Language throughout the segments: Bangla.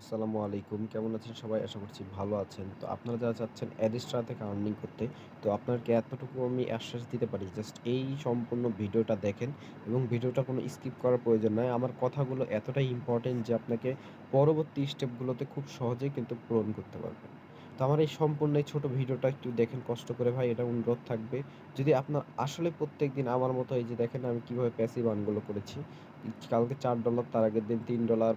আসসালামু আলাইকুম। কেমন আছেন সবাই? আশা করছি ভালো আছেন। তো আপনারা যারা চাচ্ছেন অ্যাডেস্ট্রা থেকে আর্নিং করতে, তো আপনাকে এতটুকু আমি আশ্বাস দিতে পারি, জাস্ট এই সম্পূর্ণ ভিডিওটা দেখেন এবং ভিডিওটা কোনো স্কিপ করার প্রয়োজন নাই। আমার কথাগুলো এতটাই ইম্পোর্টেন্ট যে আপনাকে পরবর্তী স্টেপগুলোতে খুব সহজেই কিন্তু পূরণ করতে পারবেন। তো আমার এই সম্পূর্ণ এই ছোট ভিডিওটা একটু দেখেন কষ্ট করে ভাই, এটা অনুরোধ থাকবে। যদি আপনার আসলে প্রত্যেকদিন আমার মতো এই যে দেখেন আমি কিভাবে প্যাসিভ আর্নগুলো করেছি। কালকে $৪ তার আগের দিন $৩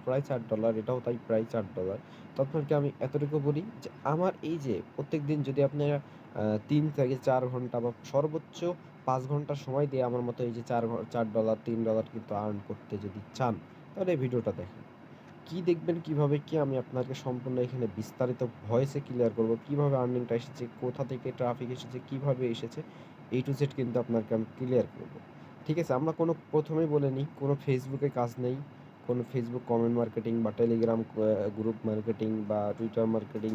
প্রায় $৪ এটাও তাই প্রায় $৪। তো আপনাকে আমি এতটুকু বলি যে আমার এই যে প্রত্যেকদিন যদি আপনারা ৩ থেকে ৪ ঘন্টা বা সর্বোচ্চ ৫ ঘন্টা সময় দিয়ে আমার মতো এই যে $৪ $৩ কিন্তু আর্ন করতে যদি চান, তাহলে এই ভিডিওটা দেখেন। কি দেখবেন, কিভাবে কি আমি আপনাকে সম্পূর্ণ এখানে বিস্তারিত ভয়েসে ক্লিয়ার করব। কিভাবে আর্নিংটা এসেছে, কোথা থেকে ট্রাফিক এসেছে, কিভাবে এসেছে, A to Z কিন্তু আপনাকে আমি ক্লিয়ার করব। ঠিক আছে? আমরা কোনো ১ম এই বলে নিই, কোনো ফেসবুকে কাজ নেই। কোনো ফেসবুক কমেন্ট মার্কেটিং বা টেলিগ্রাম গ্রুপ মার্কেটিং বা টুইটার মার্কেটিং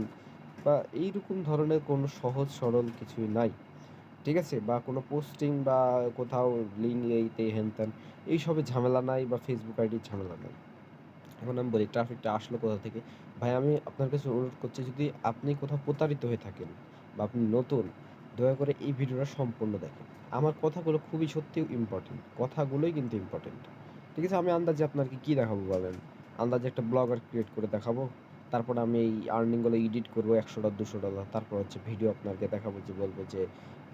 বা এইরকম ধরনের কোনো সহজ সরল কিছুই নাই। ঠিক আছে? বা কোনো পোস্টিং বা কোথাও লিঙ্ক এইতে হেন-তেন এইসবের ঝামেলা নাই বা ফেসবুক আইডির ঝামেলা নাই। এখন আমি বলি ট্রাফিকটা আসলো কোথা থেকে? ভাই আমি আপনার কাছে অনুরোধ করছি, যদি আপনি কোথাও প্রতারিত হয়ে থাকেন বা আপনি নতুন, দয়া করে এই ভিডিওটা সম্পূর্ণ দেখেন। আমার কথাগুলো খুবই সত্যিই ইম্পোর্টেন্ট। কথাগুলোই কিন্তু ইম্পোর্টেন্ট। ঠিক আছে? আমি আন্দাজে আপনাকে কি দেখাবো বলেন? আন্দাজে একটা ব্লগার ক্রিয়েট করে দেখাবো। তারপরে আমি এই আর্নিং গুলো এডিট করবো $১০০ $২০০। তারপর হচ্ছে ভিডিও আপনাকে দেখাবো, যে বলবো যে,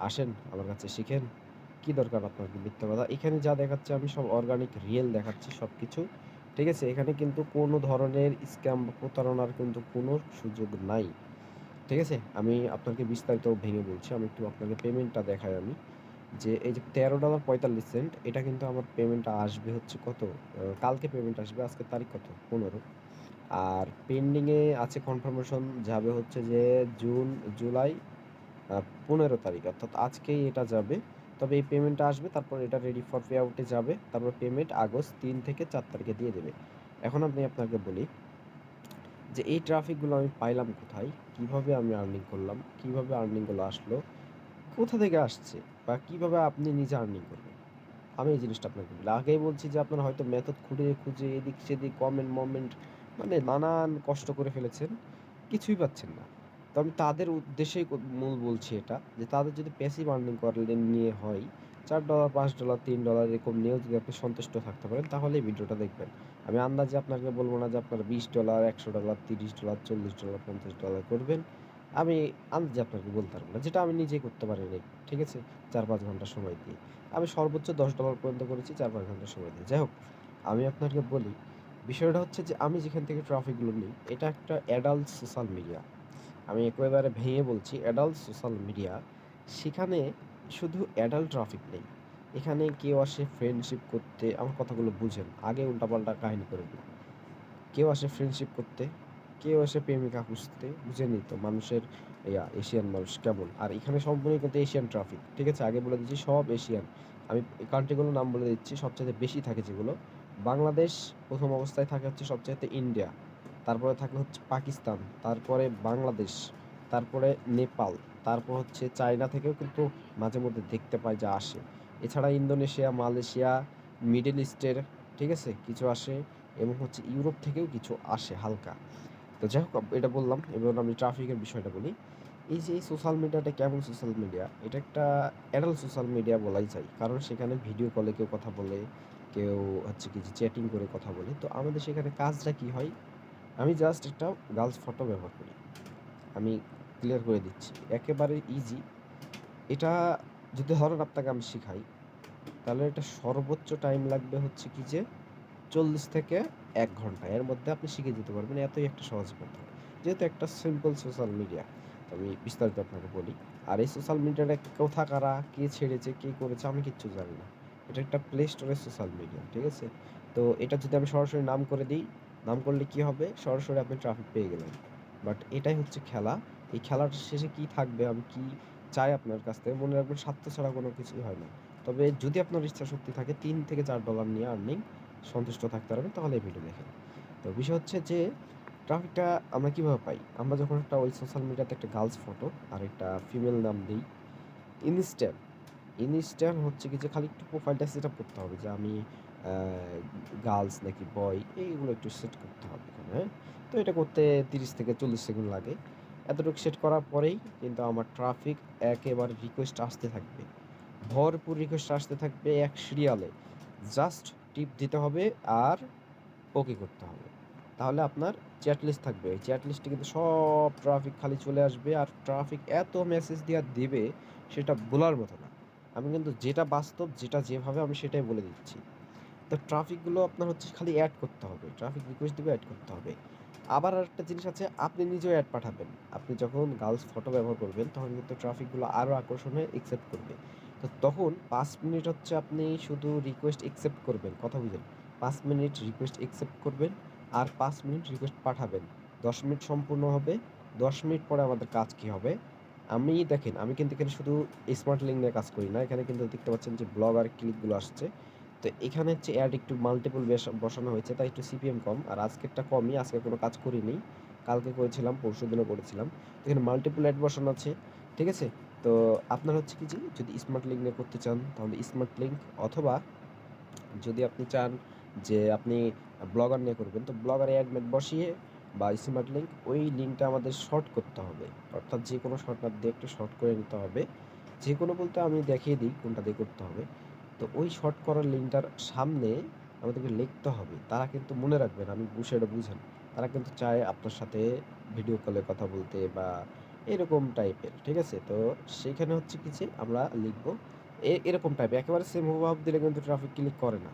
"আসেন আমার কাছে শিখেন।" কি দরকার আপনার মিথ্যা কথা? এখানে যা দেখাচ্ছি আমি সব অর্গানিক রিয়েল দেখাচ্ছি সবকিছু। ঠিক আছে? এখানে কিন্তু কোনো ধরনের স্ক্যাম বা প্রতারণার কিন্তু কোনো সুযোগ নাই। ঠিক আছে? আমি আপনাকে বিস্তারিত ভেঙে বলছি। আমি একটু আপনাকে পেমেন্টটা দেখাই আমি। যে এই যে $13.৪৫ এটা কিন্তু আমার পেমেন্টটা আসবে হচ্ছে কত? কালকে পেমেন্ট আসবে। আজকের তারিখ কত? ১৫। আর পেন্ডিং এ আছে কনফার্মেশন যাবে হচ্ছে যে জুন, জুলাই ১৫ তারিখ, অর্থাৎ আজকেই এটা যাবে। তবে এই পেমেন্টটা আসবে, তারপর এটা রেডি ফর পে আউট এ যাবে। তারপর পেমেন্ট আগস্ট ৩ থেকে ৪ তারিখে দিয়ে দেবে। এখন আপনাকে বলি যে এই ট্রাফিকগুলো আমি পাইলাম কোথায়? কিভাবে আমি আর্নিং করলাম? কিভাবে আর্নিং গুলো আসলো? কোথা থেকে আসছে? বা কিভাবে আপনি নিজে আর্নিং করবেন? আমি এই জিনিসটা আপনাকে বলি। আগেই বলছি যে আপনারা হয়তো মেথড খুঁজে এদিক সেদিক কমেন্ট মানে নানান কষ্ট করে ফেলেছেন। কিছুই পাচ্ছেন না। তো আমি তাদের উদ্দেশ্যেই মূল বলছি এটা, যে তাদের যদি প্যাসিভ আর্নিং করলেন নিয়ে হয়, $৪ $৫ $৩ এরকম নিয়েও যদি আপনি সন্তুষ্ট থাকতে পারেন, তাহলে এই ভিডিওটা দেখবেন। আমি আন্দাজে আপনাকে বলব না যে আপনারা $20 $১০০ $৩০ $৪০ $৫০ করবেন। আমি আন্দাজে আপনাকে বলতে পারব না। যেটা আমি নিজেই করতে পারি নাই। ঠিক আছে? ৪-৫ ঘন্টা সময় দিয়ে। আমি সর্বোচ্চ $১০ পর্যন্ত করেছি ৪-৫ ঘন্টা সময় দিয়ে। যাই হোক, আমি আপনাকে বলি, বিষয়টা হচ্ছে যে আমি যেখান থেকে ট্রাফিকগুলো নিই, এটা একটা অ্যাডাল্ট সোশ্যাল মিডিয়া। আমি একেবারে ভেঙে বলছি, অ্যাডাল্ট সোশ্যাল মিডিয়া। সেখানে শুধু অ্যাডাল্ট ট্রাফিক নেই। এখানে কেউ আসে ফ্রেন্ডশিপ করতে, আমার কথাগুলো বুঝেন। আগে উল্টাপাল্টা কাহিনী করেন না। কেউ আসে ফ্রেন্ডশিপ করতে, কেউ আসে প্রেমিকা খুঁজতে, বুঝেনই তো মানুষের এশিয়ান মানুষ কেমন। আর এখানে সম্পূর্ণই কিন্তু এশিয়ান ট্রাফিক। ঠিক আছে? আগে বলে দিচ্ছি সব এশিয়ান। আমি কান্ট্রিগুলোর নাম বলে দিচ্ছি, সবচাইতে বেশি থাকে যেগুলো। বাংলাদেশ ১ম অবস্থায় থাকে হচ্ছে সবচাইতে ইন্ডিয়া। তারপরে থাকে হচ্ছে পাকিস্তান, তারপরে বাংলাদেশ, তারপরে নেপাল, তারপর হচ্ছে চায়না থেকেও কিন্তু মাঝে মধ্যে দেখতে পাই যে আসে। এছাড়া ইন্দোনেশিয়া, মালয়েশিয়া, মিডল ইস্টের, ঠিক আছে? কিছু আসে এবং হচ্ছে ইউরোপ থেকেও কিছু আসে হালকা। তো যাই হোক, এটা বললাম। এবার আমি ট্রাফিকের বিষয়টা বলি। এই যে এই সোশ্যাল মিডিয়াটা কেমন সোশ্যাল মিডিয়া? এটা একটা অ্যাডাল্ট সোশ্যাল মিডিয়া বলাই যায়। কারণ সেখানে ভিডিও কলে কেউ কথা বলে, কেউ হচ্ছে কি যে চ্যাটিং করে কথা বলে। তো আমাদের সেখানে কাজটা কি হয়? আমি জাস্ট একটা গার্লস ফটো ব্যবহার করি। আমি ক্লিয়ার করে দিচ্ছি। একেবারে ইজি। এটা যদি ধরেন আপনাকে আমি শিখাই, তাহলে এটা সর্বোচ্চ টাইম লাগবে হচ্ছে কি যে ৪০ থেকে ১ ঘন্টা। এর মধ্যে আপনি শিখে যেতে পারবেন। এতই একটা সহজ পদ্ধতি। যেহেতু একটা সিম্পল সোশ্যাল মিডিয়া। তো আমি বিস্তারিত আপনাকে বলি। আর এই সোশ্যাল মিডিয়াটা কোথা কারা, কে ছেড়েছে, কে করেছে আমি কিচ্ছু জানি না। এটা একটা প্লে স্টোরের সোশ্যাল মিডিয়া। ঠিক আছে? তো এটা যদি আমি সরাসরি নাম করে দেই, নাম করলে কি হবে? সরাসরি আপনি ট্রাফিক পেয়ে গেলেন। বাট এটাই হচ্ছে খেলা। এই খেলার শেষে কি থাকবে, আমি কি চাই আপনার কাছ থেকে, মনে রাখবেন স্বার্থ ছাড়া কোনো কিছুই হয় না। তবে যদি আপনার ইচ্ছাশক্তি থাকে $৩ থেকে $৪ নিয়ে আর্নিং সন্তুষ্ট থাকতে পারবেন, তাহলে এই ভিডিও দেখেন। তো বিষয় হচ্ছে যে ট্রাফিকটা আমরা কিভাবে পাই? আমরা যখন একটা ওই সোশ্যাল মিডিয়াতে একটা গার্লস ফটো আর একটা ফিমেল নাম দেই, ইনস্ট্যান্ট ইনস্ট্যান্ট হচ্ছে কি যে খালি একটু প্রোফাইলটা সেটআপ করতে হবে যে আমি আ গার্লস নাকি বয় এইগুলো একটু সেট করতে হবে এখানে, হ্যাঁ? তো এটা করতে 30 থেকে 40 সেকেন্ড লাগে। এতটুকু সেট করার পরেই কিন্তু আমার ট্রাফিক একেবারে রিকোয়েস্ট আসতে থাকবে। ভরপুর রিকোয়েস্ট আসতে থাকবে এক সিরিয়ালে। জাস্ট টিপ দিতে হবে আর ওকে করতে হবে। তাহলে আপনার চ্যাট লিস্ট থাকবে। এই চ্যাট লিস্টে কিন্তু সব ট্রাফিক খালি চলে আসবে আর ট্রাফিক এত মেসেজ দিয়া দিবে সেটা বলার মতো না। আমি কিন্তু যেটা বাস্তব, যেটা যেভাবে আমি সেটাই বলে দিচ্ছি। তো ট্রাফিকগুলো আপনার হচ্ছে খালি অ্যাড করতে হবে। ট্রাফিক রিকোয়েস্ট দিবে, অ্যাড করতে হবে। আবার আরেকটা জিনিস আছে, আপনি নিজেও অ্যাড পাঠাবেন। আপনি যখন গার্লস ফটো ব্যবহার করবেন তখন কিন্তু ট্রাফিকগুলো আরও আকর্ষণীয় অ্যাকসেপ্ট করবে। তো তখন ৫ মিনিট হচ্ছে আপনি শুধু রিকোয়েস্ট অ্যাকসেপ্ট করবেন। কথা বুঝেন? ৫ মিনিট রিকোয়েস্ট অ্যাকসেপ্ট করবেন আর ৫ মিনিট রিকোয়েস্ট পাঠাবেন। ১০ মিনিট সম্পূর্ণ হবে। ১০ মিনিট পরে আমাদের কাজ কী হবে? দেখেন, আমি কিন্তু এখানে শুধু স্মার্ট লিঙ্ক নিয়ে কাজ করি না। এখানে কিন্তু দেখতে পাচ্ছেন যে ব্লগ আর ক্লিকগুলো আসছে। তো এখানে হচ্ছে অ্যাড একটু মাল্টিপল বসানো হয়েছে, তাই একটু সিপিএম কম। আর আজকেরটা কমই, আজকে কোনো কাজ করিনি। কালকে করেছিলাম, পরশুদিনও করেছিলাম। তো এখানে মাল্টিপল অ্যাড বসানো আছে। ঠিক আছে? তো আপনার হচ্ছে কি যে যদি স্মার্ট লিঙ্ক নিয়ে করতে চান তাহলে স্মার্ট লিঙ্ক, অথবা যদি আপনি চান যে আপনি ব্লগার নিয়ে করবেন তো ব্লগারে অ্যাডমেট বসিয়ে বা স্মার্ট লিঙ্ক, ওই লিঙ্কটা আমাদের শর্ট করতে হবে। অর্থাৎ যে কোনো শর্ট না দিয়ে একটু শর্ট করে নিতে হবে। যে কোনো বলতে আমি দেখিয়ে দিই কোনটা দিয়ে করতে হবে। তো ওই শর্ট করার লিঙ্কটার সামনে আমাদেরকে লিখতে হবে। তারা কিন্তু মনে রাখবেন, আমি সেটা বুঝেন। তারা কিন্তু চায় আপনার সাথে ভিডিও কলে কথা বলতে বা এরকম টাইপের। ঠিক আছে? তো সেইখানে হচ্ছে কি যে আমরা লিখব এরকম টাইপের। একেবারে সেম হুবহু দিলে কিন্তু ট্রাফিক ক্লিক করে না।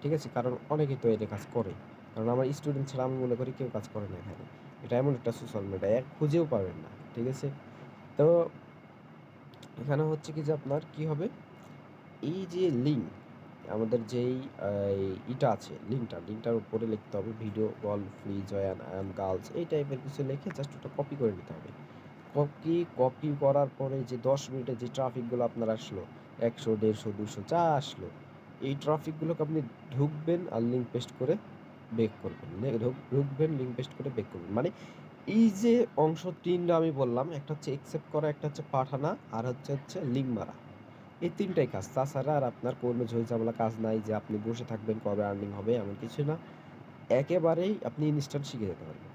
ঠিক আছে? কারণ অনেকেই তো এটা কাজ করে। কারণ আমার স্টুডেন্ট ছাড়া আমি মনে করি কেউ কাজ করে না এখানে। এটা এমন একটা সোশ্যাল মিডিয়া খুঁজেও পাবেন না। ঠিক আছে? তো এখানে হচ্ছে কি যে আপনার কি হবে? এই যে লিঙ্ক, আমাদের যেই ইটা আছে লিঙ্কটার উপরে লিখতে হবে video call free join I am girls, এই টাইপের কিছু লিখে জাস্ট ওটা কপি করে নিতে হবে। কপি করার পরে যে ১০ মিনিটে যে ট্রাফিকগুলো আপনার আসলো ১০০, ১৫০, ২০০ যা আসলো, এই ট্রাফিকগুলোকে আপনি ঢুকবেন আর লিঙ্ক পেস্ট করে বেক করবেন। ঢুকবেন, লিঙ্ক পেস্ট করে বেক করবেন। মানে এই যে অংশ ৩ টা আমি বললাম, একটা হচ্ছে অ্যাকসেপ্ট করা, একটা হচ্ছে পাঠানো, আর হচ্ছে লিঙ্ক মারা। এই ৩ টাই কাজ। তাছাড়া আর আপনার কোনো ঝই-ঝামেলা কাজ নাই যে আপনি বসে থাকবেন কবে আর্নিং হবে এমন কিছু না। একেবারেই আপনি ইনস্ট্যান্ট শিখে যেতে পারবেন।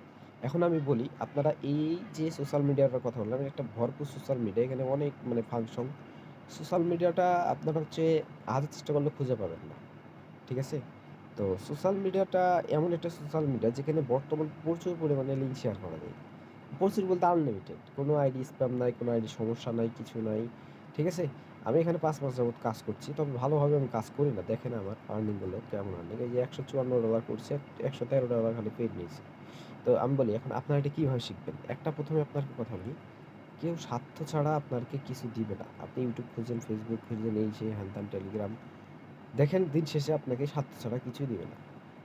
এখন আমি বলি, আপনারা এই যে সোশ্যাল মিডিয়াটার কথা বললাম, একটা ভরপুর সোশ্যাল মিডিয়া। এখানে অনেক মানে ফাংশন। সোশ্যাল মিডিয়াটা আপনারা হচ্ছে হাজার চেষ্টা করলে খুঁজে পাবেন না। ঠিক আছে? তো সোশ্যাল মিডিয়াটা এমন একটা সোশ্যাল মিডিয়া যেখানে বর্তমান প্রচুর পরিমাণে লিঙ্ক শেয়ার করা যায়। প্রচুর বলতে আনলিমিটেড। কোনো আইডি স্প্যাম নাই, কোনো আইডি সমস্যা নাই, কিছু নাই। ঠিক আছে? আমি এখানে ৫ মাস যাবত কাজ করছি। তবে ভালোভাবে আমি কাজ করি না। দেখেন আমার আর্নিং গুলো কেমন আর্নিং। এই যে $১৫৪ করছি, $১১৩ খালি পেইড নিয়েছি। তো আমি বলি এখন আপনারা এটা কিভাবে শিখবেন? একটা ১ম এ আপনাকে কথা বলি, কেউ স্বার্থ ছাড়া আপনাকে কিছু দিবে না। আপনি YouTube খুঁজেন, Facebook খুঁজেন, এই সেই হ্যান-ত্যান, টেলিগ্রাম। দেখেন দিন শেষে আপনাকে স্বার্থ ছাড়া কিছুই দিবে না।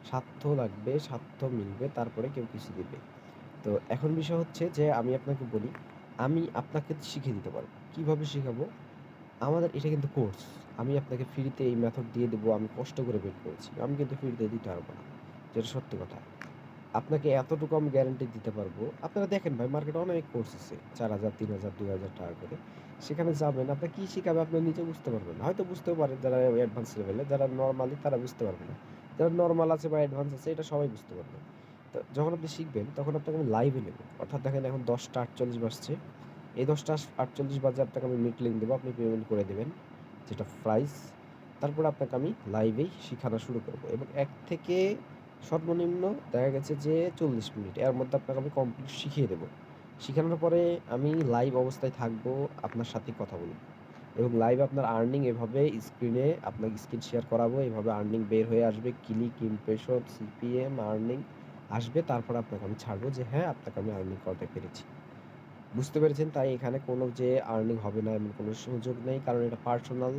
স্বার্থ লাগবে, স্বার্থ মিলবে, তারপরে কেউ কিছু দিবে। তো এখন বিষয় হচ্ছে যে আমি আপনাকে বলি, আমি আপনাকে শিখিয়ে দিতে পারবো। কিভাবে শিখাবো? আমাদের এটা কিন্তু কোর্স। আমি আপনাকে ফ্রিতে এই মেথড দিয়ে দেবো। আমি কষ্ট করে বের করেছি। আমি কিন্তু ফ্রিতে দিতে পারবো না। যেটা সত্যি কথা। আপনাকে এতটুকু আমি গ্যারান্টি দিতে পারবো। আপনারা দেখেন ভাই, মার্কেটে অনেক কোর্স আছে। ৪,০০০, ৩,০০০, ৳২,০০০ করে। সেখানে যাবেন, আপনার কি শিখাবে আপনি নিজে বুঝতে পারবেন না। হয়তো বুঝতেও পারেন যারা অ্যাডভান্স লেভেলে, যারা নরমালি তারা বুঝতে পারবে না। যারা নরমাল আছে বা অ্যাডভান্স আছে এটা সবাই বুঝতে পারবে। তো যখন আপনি শিখবেন তখন আপনাকে আমি লাইভে নেব। অর্থাৎ দেখেন এখন ১০টা ৪৮ বাজছে। এই ১০টা ৪৮ বাজে আপনাকে আমি মিট লিংক দেবো। আপনি পেমেন্ট করে দিবেন। যেটা প্রাইস। তারপরে আপনাকে আমি লাইভেই শিখানো শুরু করব এবং ১ থেকে সর্বনিম্ন দেখা গেছে যে ৪০ মিনিট। এর মধ্যে আপনাকে আমি কমপ্লিট শিখিয়ে দেব। শিখানোর পরে আমি লাইভ অবস্থায় থাকবো, আপনার সাথে কথা বলব। এবং লাইভ আপনার আর্নিং এভাবে স্ক্রিনে আপনাকে স্ক্রিন শেয়ার করাবো। এভাবে আর্নিং বের হয়ে আসবে। ক্লিক, ইমপ্রেশন, সিপিএম, আর্নিং আসবে। তারপর আপনাকে আমি ছাড়বো যে হ্যাঁ, আপনাকে আমি আর্নিং করাতে পেরেছি। বুঝতে পেরেছেন? তাই এখানে কোনো যে আর্নিং হবে না এমন কোনো সুযোগ নেই। কারণ এটা পার্সোনাল।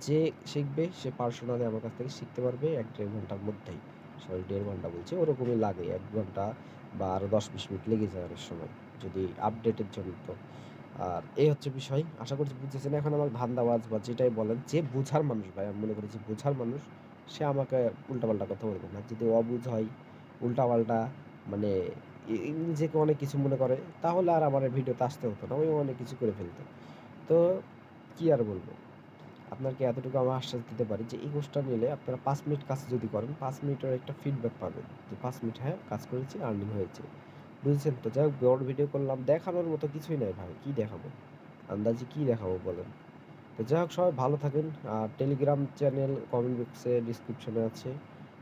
যে শিখবে সে পার্সোনালি আমার কাছ থেকে শিখতে পারবে ১-১.৫ ঘন্টার মধ্যেই। সরি, ১.৫ ঘন্টা বলছি। ওরকমই লাগে ১ ঘন্টা বা আরো ১০-২০ মিনিট লেগে যায় অনেক সময়। যদি আপডেটের জন্য তো। আর এই হচ্ছে বিষয়। আশা করছি বুঝতেছেন। এখন আমার ধান্দাবাজ বা যেটাই বলেন, যে বুঝার মানুষ ভাই, আমি মনে করি যে বুঝার মানুষ সে আমাকে উল্টাপাল্টা কথা বলবে না। যদি অবুঝ হয়, উল্টাপাল্টা মানে নিজেকে অনেক কিছু মনে করে, তাহলে আর আমার এই ভিডিওতে আসতে হতো না। আমিও অনেক কিছু করে ফেলতাম। তো কি আর বলব? আপনাকে এতটুকু আমি আশ্বাস দিতে পারি যে এই কোর্সটা নিলে আপনারা ৫ মিনিট কাজ যদি করেন, ৫ মিনিটের একটা ফিডব্যাক পাবেন। যে ৫ মিনিট হ্যাঁ, কাজ করেছি, আর্নিং হয়েছে। বুঝেছেন তো? যাই হোক বড় ভিডিও করলাম। দেখানোর মতো কিছুই নাই ভাই। কি দেখাবো? আন্দাজে কি দেখাবো বলেন? তো যাই হোক সবাই ভালো থাকেন। আর টেলিগ্রাম চ্যানেল কমেন্ট বক্সে ডিসক্রিপশনে আছে।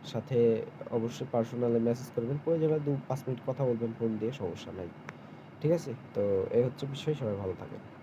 সাথে অবশ্যই পার্সোনালে মেসেজ করবেন। প্রয়োজনে ২-৫ মিনিট কথা বলবেন ফোন দিয়ে সমস্যা নাই। ঠিক আছে? তো এই হচ্ছে বিষয়। সবাই ভালো থাকেন।